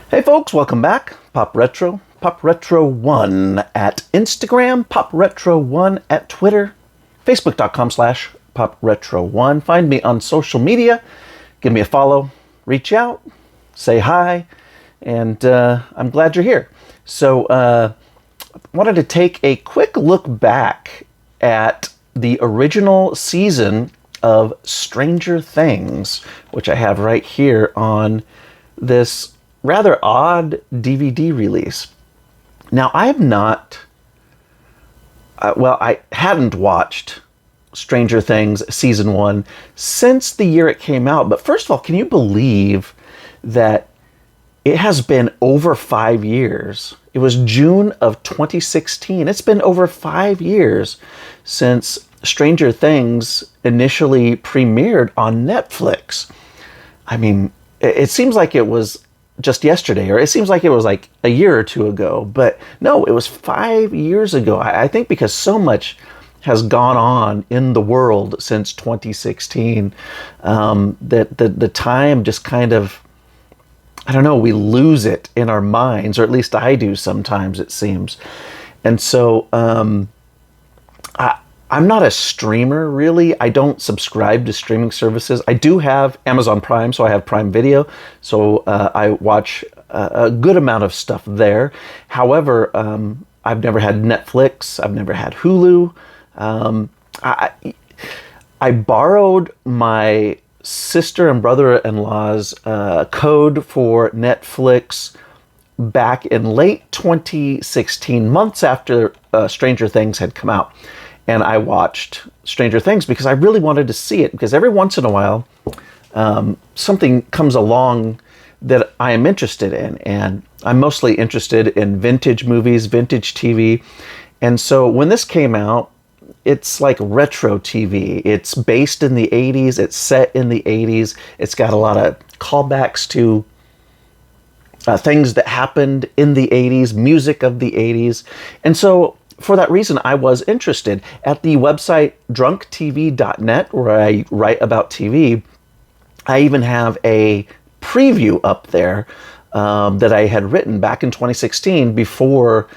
Hey folks, welcome back. Pop Retro, Pop Retro 1 at Instagram, Pop Retro 1 at Twitter, Facebook.com/Pop Retro 1. Find me on social media, give me a follow, reach out, say hi, and I'm glad you're here. So, wanted to take a quick look back at the original season of Stranger Things, which I have right here on this rather odd DVD release. Now, I have not, I hadn't watched Stranger Things Season 1 since the year it came out. But first of all, can you believe that it has been over 5 years? It was June of 2016. It's been over 5 years since Stranger Things initially premiered on Netflix. I mean, it seems like it was just yesterday, or it seems like it was like a year or two ago, but no, it was 5 years ago. I think because so much has gone on in the world since 2016, that the time just kind of, I don't know, we lose it in our minds, or at least I do sometimes, it seems. And so I'm not a streamer, really. I don't subscribe to streaming services. I do have Amazon Prime, so I have Prime Video. So I watch a good amount of stuff there. However, I've never had Netflix. I've never had Hulu. I borrowed my sister and brother-in-law's code for Netflix back in late 2016, months after Stranger Things had come out. And I watched Stranger Things because I really wanted to see it. Because every once in a while, something comes along that I am interested in. And I'm mostly interested in vintage movies, vintage TV. And so when this came out, it's like retro TV. It's based in the 80s. It's set in the 80s. It's got a lot of callbacks to things that happened in the 80s, music of the 80s. And so for that reason, I was interested. At the website drunktv.net, where I write about TV, I even have a preview up there that I had written back in 2016 before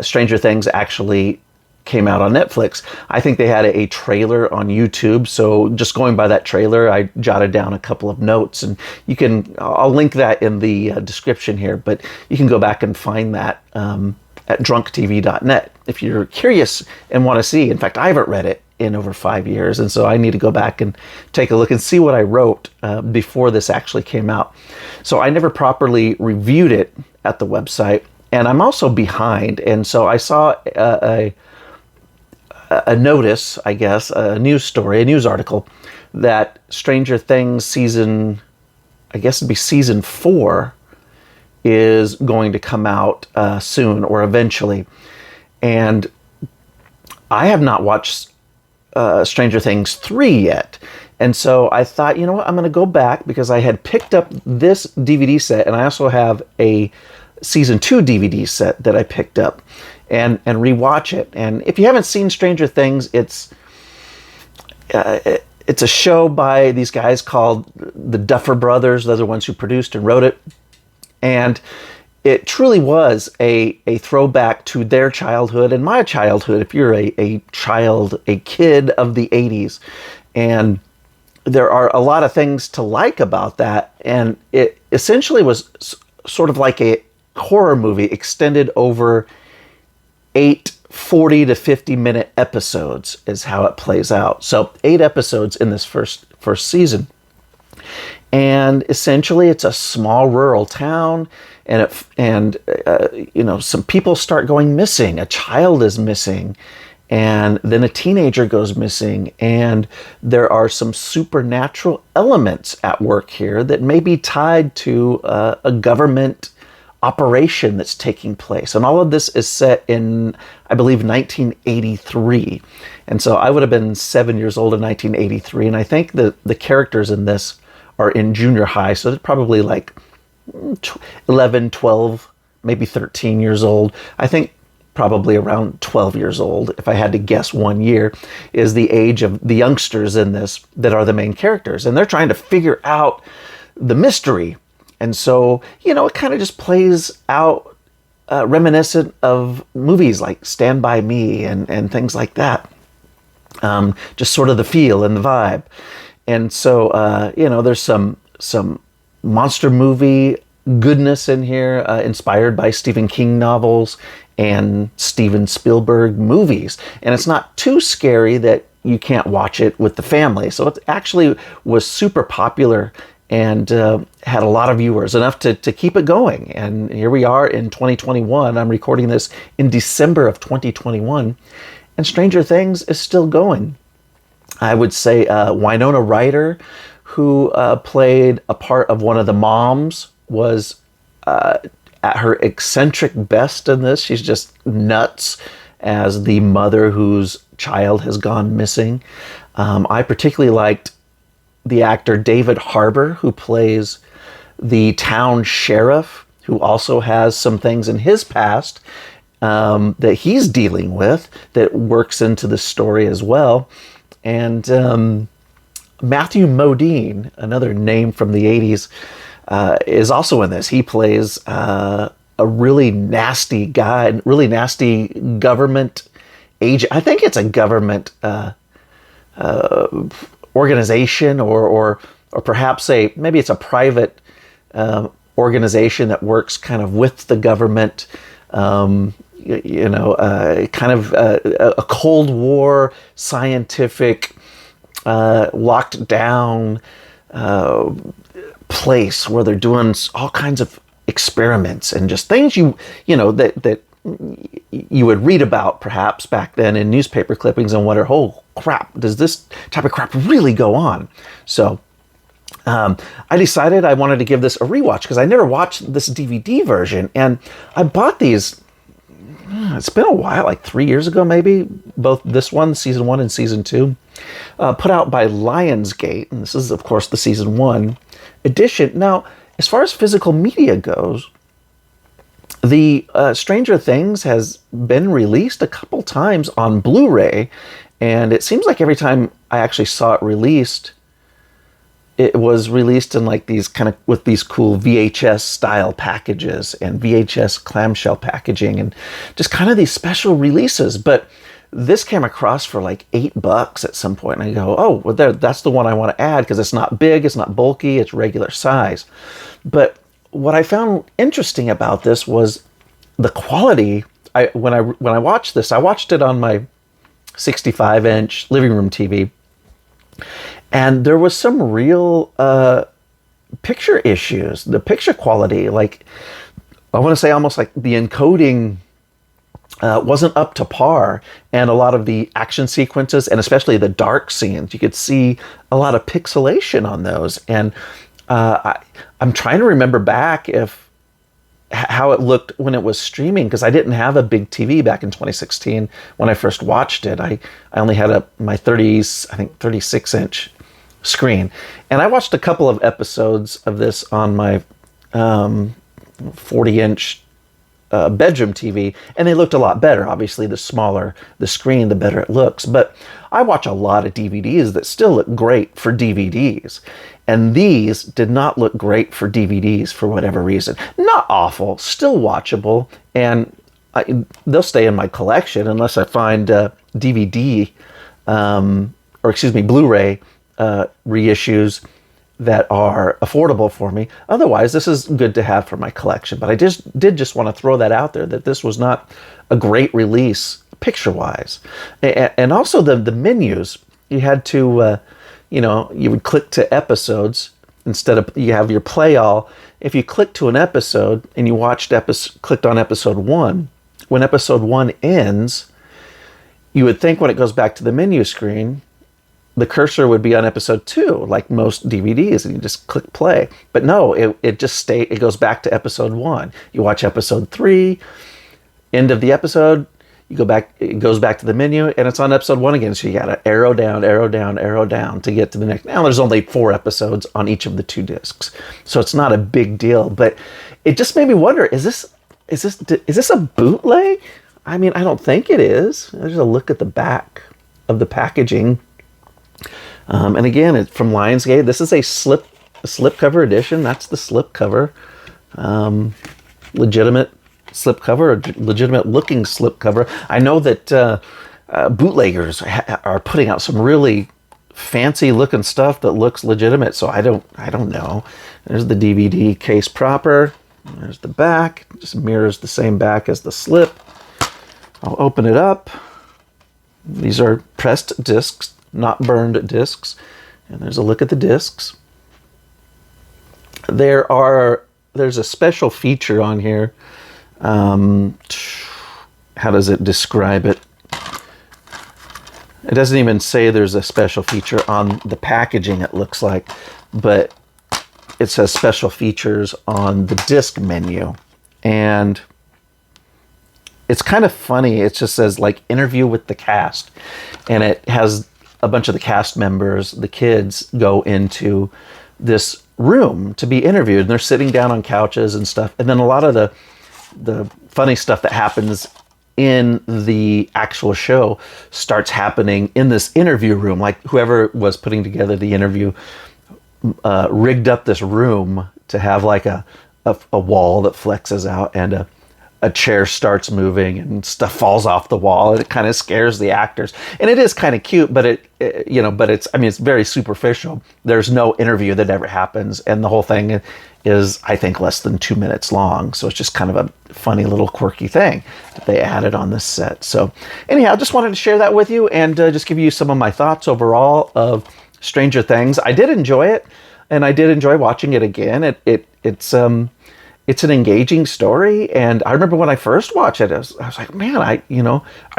Stranger Things actually came out on Netflix. I think they had a trailer on YouTube, so just going by that trailer, I jotted down a couple of notes, and I'll link that in the description here, but you can go back and find that at drunktv.net if you're curious and want to see. In fact, I haven't read it in over 5 years, and so I need to go back and take a look and see what I wrote before this actually came out. So I never properly reviewed it at the website, and I'm also behind, and so I saw a notice, I guess, a news story, a news article, that Stranger Things season 4, is going to come out soon or eventually. And I have not watched Stranger Things 3 yet. And so I thought, you know what, I'm going to go back because I had picked up this DVD set, and I also have a season 2 DVD set that I picked up, and rewatch it. And if you haven't seen Stranger Things, it's a show by these guys called the Duffer Brothers. They're the ones who produced and wrote it. And it truly was a throwback to their childhood and my childhood, if you're a kid of the 80s. And there are a lot of things to like about that. And it essentially was sort of like a horror movie extended over 8 40 to 50 minute episodes is how it plays out. So 8 episodes in this first season. And essentially, it's a small rural town, and some people start going missing. A child is missing, and then a teenager goes missing, and there are some supernatural elements at work here that may be tied to a government operation that's taking place. And all of this is set in, I believe, 1983. And so I would have been 7 years old in 1983, and I think the characters in this are in junior high, so they're probably like 11, 12, maybe 13 years old. I think probably around 12 years old, if I had to guess 1 year, is the age of the youngsters in this that are the main characters. And they're trying to figure out the mystery And so, it kind of just plays out reminiscent of movies like Stand By Me and things like that. Just sort of the feel and the vibe. And so, there's some monster movie goodness in here, inspired by Stephen King novels and Steven Spielberg movies. And it's not too scary that you can't watch it with the family. So it actually was super popular and had a lot of viewers, enough to keep it going. And here we are in 2021. I'm recording this in December of 2021, and Stranger Things is still going. I would say Winona Ryder, who played a part of one of the moms, was at her eccentric best in this. She's just nuts as the mother whose child has gone missing. I particularly liked the actor David Harbour, who plays the town sheriff, who also has some things in his past that he's dealing with that works into the story as well. And Matthew Modine, another name from the 80s, is also in this. He plays a really nasty guy, really nasty government agent. I think it's a government organization, or perhaps maybe it's a private organization that works kind of with the government. Kind of a Cold War scientific locked down place where they're doing all kinds of experiments and just things that you would read about perhaps back then in newspaper clippings and wonder, oh crap, does this type of crap really go on? So I decided I wanted to give this a rewatch because I never watched this DVD version, and I bought these. It's been a while, like 3 years ago maybe, both this one, season 1 and season 2, put out by Lionsgate, and this is of course the season 1 edition. Now, as far as physical media goes, the Stranger Things has been released a couple times on Blu-ray, and it seems like every time I actually saw it released, it was released in like these kind of with these cool VHS style packages and VHS clamshell packaging and just kind of these special releases. But this came across for like $8 at some point, and I go, oh, well, that's the one I want to add because it's not big, it's not bulky, it's regular size. But what I found interesting about this was the quality. When I watched this, I watched it on my 65-inch living room TV. And there was some real picture issues. The picture quality, like, I want to say almost like the encoding wasn't up to par. And a lot of the action sequences, and especially the dark scenes, you could see a lot of pixelation on those. And I'm trying to remember back how it looked when it was streaming, because I didn't have a big TV back in 2016 when I first watched it. I only had my 36-inch screen, and I watched a couple of episodes of this on my 40-inch bedroom TV, and they looked a lot better. Obviously, the smaller the screen, the better it looks. But I watch a lot of DVDs that still look great for DVDs, and these did not look great for DVDs for whatever reason. Not awful, still watchable, and they'll stay in my collection unless I find DVD, Blu-ray reissues that are affordable for me. Otherwise, this is good to have for my collection. But I did want to throw that out there, that this was not a great release picture-wise. And also the menus, you had to, you would click to episodes instead of, you have your play all. If you click to an episode and you clicked on episode 1, when episode 1 ends, you would think when it goes back to the menu screen, the cursor would be on episode 2, like most DVDs, and you just click play. But no, it goes back to episode 1. You watch episode 3, end of the episode, you go back, it goes back to the menu, and it's on episode 1 again. So you got to arrow down, arrow down, arrow down to get to the next. Now there's only 4 episodes on each of the 2 discs, so it's not a big deal. But it just made me wonder: is this a bootleg? I mean, I don't think it is. There's a look at the back of the packaging. And again, it's from Lionsgate. This is a slip slipcover edition. That's the slipcover. Legitimate slipcover, or legitimate looking slipcover. I know that bootleggers are putting out some really fancy looking stuff that looks legitimate, so I don't know. There's the DVD case proper. There's the back. Just mirrors the same back as the slip. I'll open it up. These are pressed discs, not burned discs. And there's a look at the discs. There's a special feature on here. How does it describe it? It doesn't even say there's a special feature on the packaging, it looks like, but it says special features on the disc menu. And it's kind of funny. It just says like interview with the cast. And it has a bunch of the cast members, the kids, go into this room to be interviewed. And they're sitting down on couches and stuff. And then a lot of the funny stuff that happens in the actual show starts happening in this interview room. Like whoever was putting together the interview rigged up this room to have like a wall that flexes out, and a chair starts moving and stuff falls off the wall, and it kind of scares the actors. And it is kind of cute, but it's very superficial. There's no interview that ever happens, and the whole thing is, I think, less than 2 minutes long. So it's just kind of a funny little quirky thing that they added on this set. So anyhow, I just wanted to share that with you and just give you some of my thoughts overall of Stranger Things. I did enjoy it, and I did enjoy watching it again. It's an engaging story, and I remember when I first watched it, I was like, man, I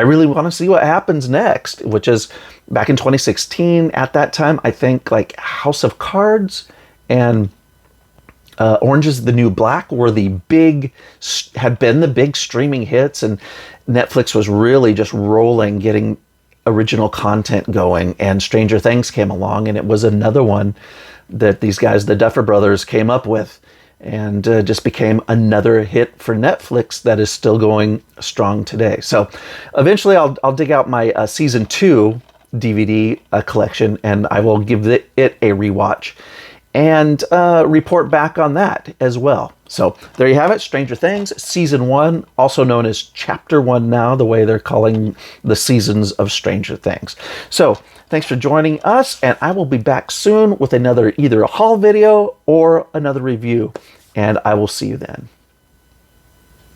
really want to see what happens next, which is back in 2016. At that time, I think like House of Cards and Orange is the New Black had been the big streaming hits, and Netflix was really just rolling, getting original content going, and Stranger Things came along, and it was another one that these guys, the Duffer Brothers, came up with, and just became another hit for Netflix that is still going strong today. So eventually I'll dig out my season 2 DVD collection, and I will give it a rewatch and report back on that as well. So there you have it, Stranger Things, Season 1, also known as Chapter 1 now, the way they're calling the seasons of Stranger Things. So thanks for joining us, and I will be back soon with either a haul video or another review, and I will see you then.